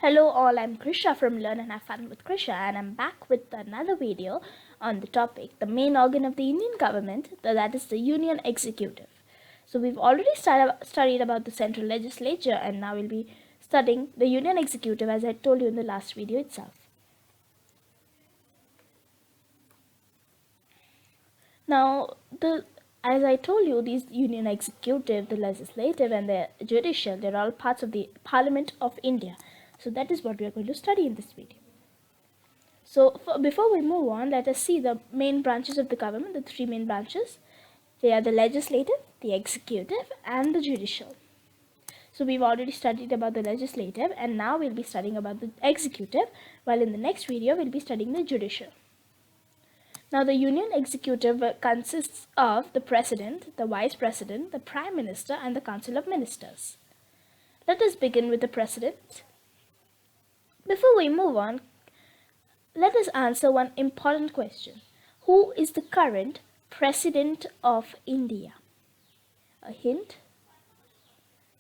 Hello all, I'm Krisha from Learn and Have Fun with Krisha, and I'm back with another video on the topic, the main organ of the Indian government, that is the Union Executive. So we've already studied about the central legislature, and now we'll be studying the Union Executive as I told you in the last video itself. Now, as I told you, these Union Executive, the Legislative and the Judicial, they're all parts of the Parliament of India. So that is what we are going to study in this video. So before we move on, let us see the main branches of the government, the three main branches. They are the legislative, the executive and the judicial. So we've already studied about the legislative and now we'll be studying about the executive, while in the next video we'll be studying the judicial. Now the Union Executive consists of the President, the Vice President, the Prime Minister and the Council of Ministers. Let us begin with the President. Before we move on, let us answer one important question. Who is the current President of India? A hint?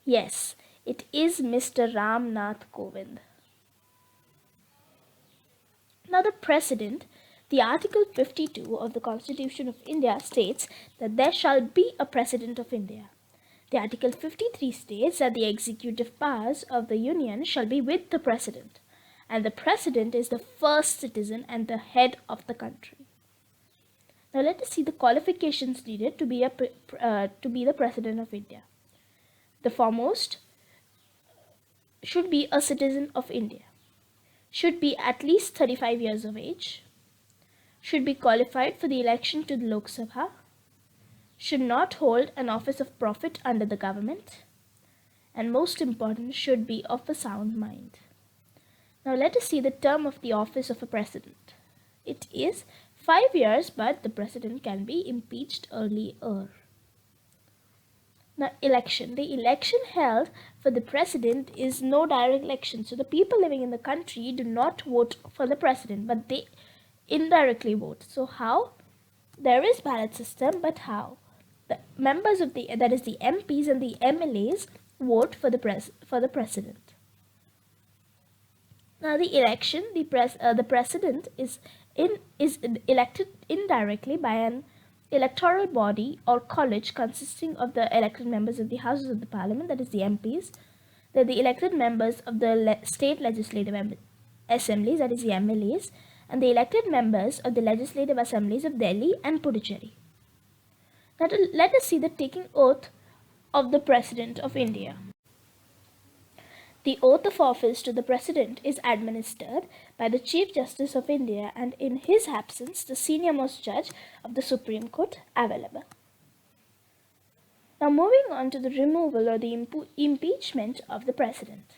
Yes, it is Mr. Ram Nath Kovind. Now the President, the Article 52 of the Constitution of India states that there shall be a President of India. The Article 53 states that the executive powers of the Union shall be with the President, and the President is the first citizen and the head of the country. Now let us see the qualifications needed to be the President of India. The foremost should be a citizen of India, should be at least 35 years of age, should be qualified for the election to the Lok Sabha, should not hold an office of profit under the government, and most important, should be of a sound mind. Now let us see the term of the office of a president. It is 5 years, but the president can be impeached earlier. Now election. The election held for the president is no direct election. So the people living in the country do not vote for the president, but they indirectly vote. So how? There is ballot system, but how? The members of the MPs and the MLAs vote for the president. Now the election, the president is elected indirectly by an electoral body or college consisting of the elected members of the Houses of the Parliament, that is the MPs, the elected members of the state legislative assemblies, that is the MLAs, and the elected members of the legislative assemblies of Delhi and Puducherry. Now let us see the taking oath of the President of India. The oath of office to the President is administered by the Chief Justice of India and in his absence the senior-most judge of the Supreme Court available. Now moving on to the removal or the impeachment of the President.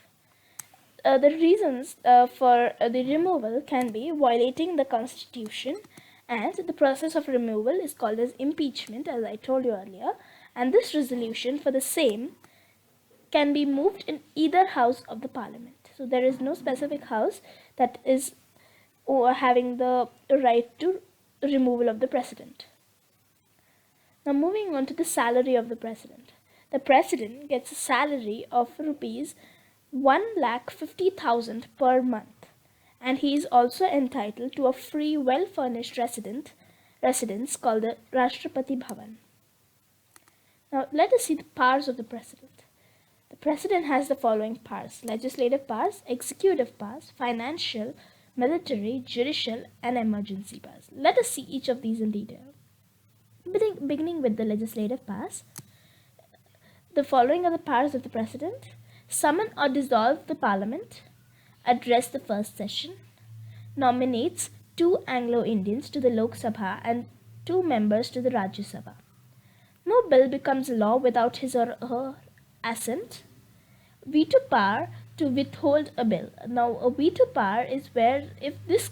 The reasons for the removal can be violating the Constitution, and the process of removal is called as impeachment, as I told you earlier, and this resolution for the same can be moved in either house of the Parliament. So there is no specific house that is having the right to removal of the President. Now moving on to the salary of the President. The President gets a salary of rupees 1,50,000 per month, and he is also entitled to a free, well-furnished residence called the Rashtrapati Bhavan. Now let us see the powers of the President. The President has the following powers: legislative powers, executive powers, financial, military, judicial, and emergency powers. Let us see each of these in detail. Beginning with the legislative powers, the following are the powers of the President: summon or dissolve the Parliament, address the first session, nominates 2 Anglo-Indians to the Lok Sabha and 2 members to the Rajya Sabha. No bill becomes law without his or her assent. Veto power to withhold a bill. Now a veto power is where if this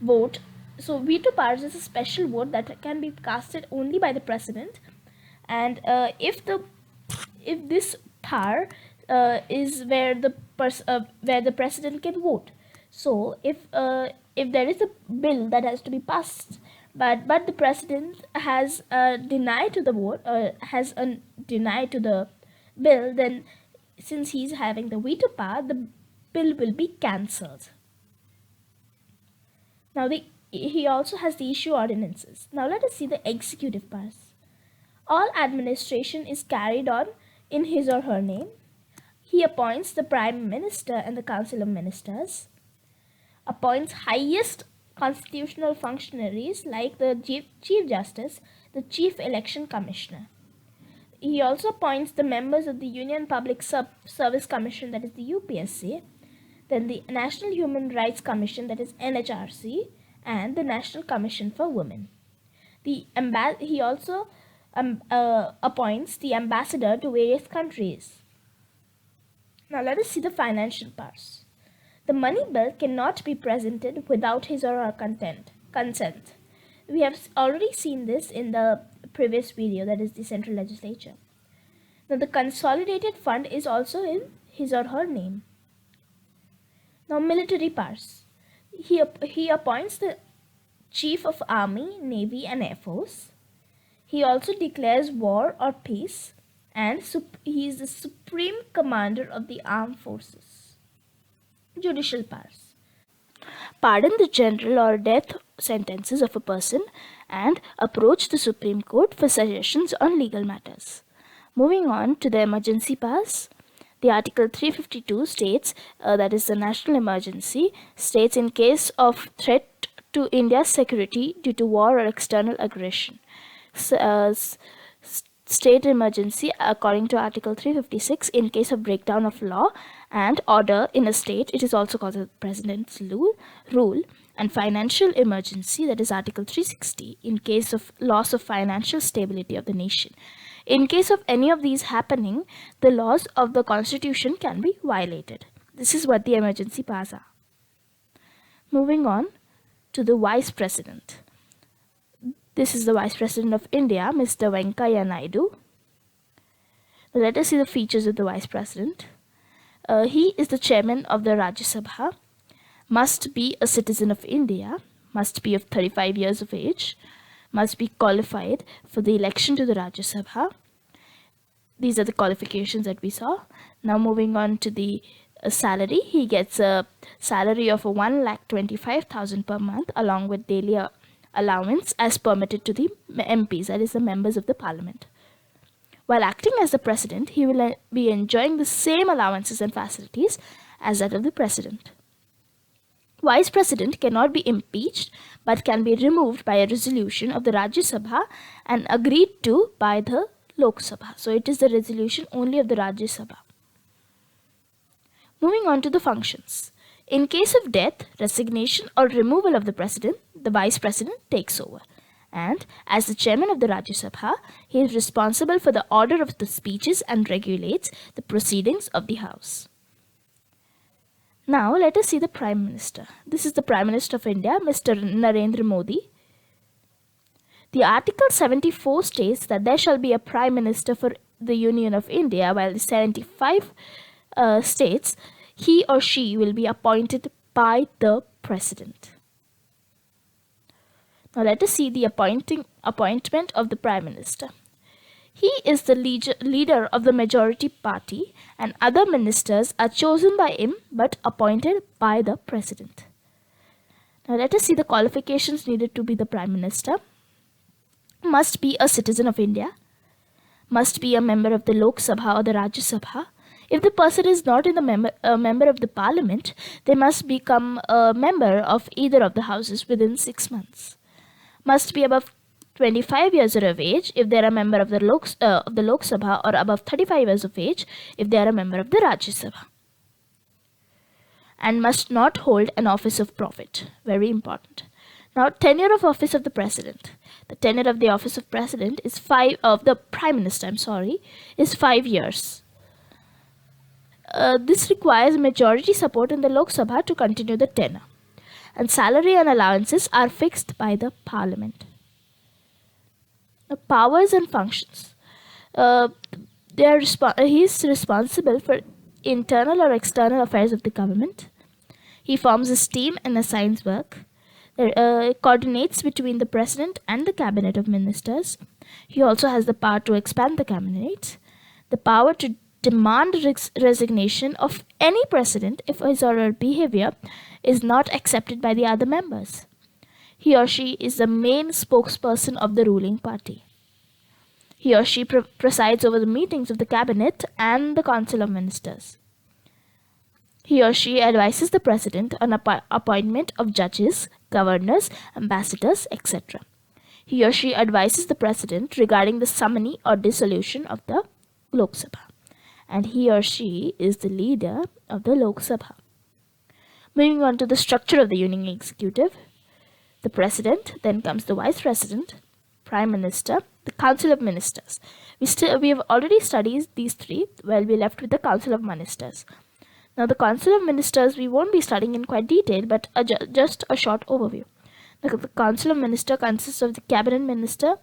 vote, so veto power is a special vote that can be casted only by the President, and if this power is where the President can vote. So if there is a bill that has to be passed, but the President has denied to the vote, has denied to the bill, then since he's having the veto power, the bill will be cancelled. Now he also has the issue ordinances. Now let us see the executive powers. All administration is carried on in his or her name. He appoints the Prime Minister and the Council of Ministers, appoints highest constitutional functionaries like the Chief Justice, the Chief Election Commissioner. He also appoints the members of the Union Public Service Commission, that is the UPSC, then the National Human Rights Commission, that is NHRC, and the National Commission for Women. He also appoints the ambassador to various countries. Now let us see the financial powers. The money bill cannot be presented without his or her consent. We have already seen this in the previous video, that is the central legislature. Now the consolidated fund is also in his or her name. Now military powers. He appoints the Chief of Army, Navy and Air Force. He also declares war or peace, and he is the Supreme Commander of the Armed Forces. Judicial powers. Pardon the general or death sentences of a person and approach the Supreme Court for suggestions on legal matters. Moving on to the emergency powers. The Article 352 states, that is the national emergency, states in case of threat to India's security due to war or external aggression. State emergency according to Article 356 in case of breakdown of law and order in a state. It is also called the President's rule. And financial emergency, that is Article 360, in case of loss of financial stability of the nation. In case of any of these happening, the laws of the Constitution can be violated. This is what the emergency powers are. Moving on to the Vice President. This is the Vice President of India, Mr. Venkaiah Naidu. Now let us see the features of the Vice President. He is the Chairman of the Rajya Sabha, must be a citizen of India, must be of 35 years of age, must be qualified for the election to the Rajya Sabha. These are the qualifications that we saw. Now moving on to the salary. He gets a salary of 1,25,000 per month along with daily allowance as permitted to the MPs, that is the members of the parliament. While acting as the president, he will be enjoying the same allowances and facilities as that of the president. Vice President cannot be impeached but can be removed by a resolution of the Rajya Sabha and agreed to by the Lok Sabha. So it is the resolution only of the Rajya Sabha. Moving on to the functions. In case of death, resignation or removal of the president, the vice president takes over. And as the chairman of the Rajya Sabha, he is responsible for the order of the speeches and regulates the proceedings of the House. Now let us see the Prime Minister. This is the Prime Minister of India, Mr. Narendra Modi. The Article 74 states that there shall be a Prime Minister for the Union of India, while the 75 states he or she will be appointed by the President. Now let us see the appointment of the Prime Minister. He is the leader of the majority party and other ministers are chosen by him but appointed by the President. Now let us see the qualifications needed to be the Prime Minister. Must be a citizen of India. Must be a member of the Lok Sabha or the Rajya Sabha. If the person is not a member of the parliament, they must become a member of either of the houses within 6 months. Must be above 25 years of age if they are a member of the Lok Sabha, or above 35 years of age if they are a member of the Rajya Sabha. And must not hold an office of profit. Very important. Now, tenure of office of the President. The tenure of the office of President is the Prime Minister, is 5 years. This requires majority support in the Lok Sabha to continue the tenure. And salary and allowances are fixed by the Parliament. The powers and functions. He is responsible for internal or external affairs of the government. He forms a team and assigns work. Coordinates between the President and the Cabinet of Ministers. He also has the power to expand the Cabinet, the power to demand resignation of any president if his or her behavior is not accepted by the other members. He or she is the main spokesperson of the ruling party. He or she presides over the meetings of the cabinet and the council of ministers. He or she advises the president on appointment of judges, governors, ambassadors, etc. He or she advises the president regarding the summary or dissolution of the Lok Sabha. And he or she is the leader of the Lok Sabha. Moving on to the structure of the Union Executive. The president, then comes the vice president, prime minister, the council of ministers. We have already studied these three. Well, we're left with the council of ministers. Now, the council of ministers we won't be studying in quite detail, but just a short overview. The council of ministers consists of the cabinet minister,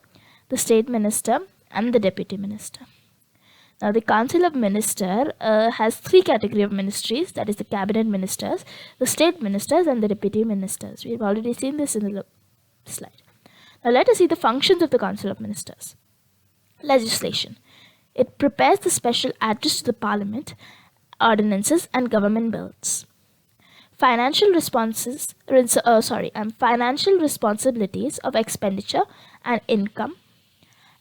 the state minister, and the deputy minister. Now, the council of ministers has three categories of ministries, that is the cabinet ministers, the state ministers, and the deputy ministers. We've already seen this in the slide. Now, let us see the functions of the council of ministers. Legislation. It prepares the special address to the parliament, ordinances, and government bills. Financial responsibilities of expenditure and income,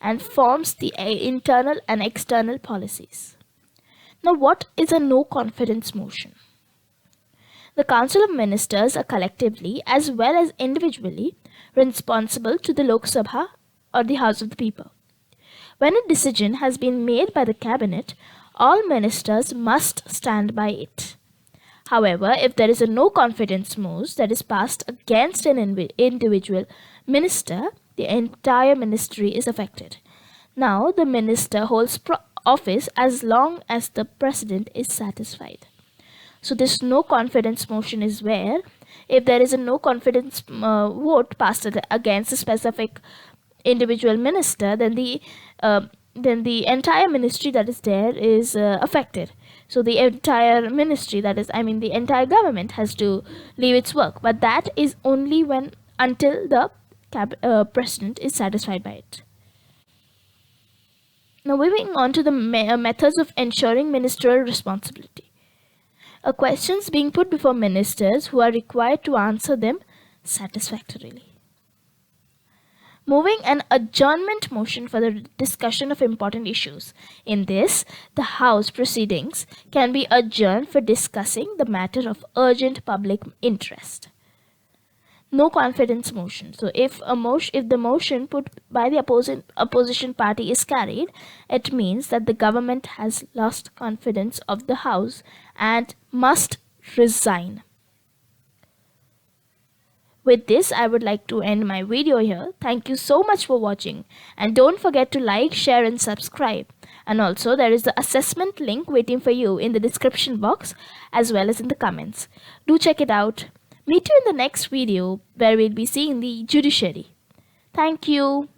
and forms the internal and external policies. Now, what is a no confidence motion? The council of ministers are collectively as well as individually responsible to the Lok Sabha or the House of the People. When a decision has been made by the cabinet, all ministers must stand by it. However, if there is a no confidence motion that is passed against an individual minister, the entire ministry is affected. Now, the minister holds office as long as the president is satisfied. So, this no confidence motion is where if there is a no confidence vote passed against a specific individual minister, then the entire ministry that is there is affected. So the entire ministry, the entire government has to leave its work. But that is only until the president is satisfied by it. Now, moving on to the methods of ensuring ministerial responsibility. Questions being put before ministers who are required to answer them satisfactorily. Moving an adjournment motion for the discussion of important issues. In this, the House proceedings can be adjourned for discussing the matter of urgent public interest. No confidence motion. So, if the motion put by the opposition party is carried, it means that the government has lost confidence of the House and must resign. With this, I would like to end my video here. Thank you so much for watching, and don't forget to like, share and subscribe. And also, there is the assessment link waiting for you in the description box as well as in the comments. Do check it out. Meet you in the next video where we'll be seeing the judiciary. Thank you.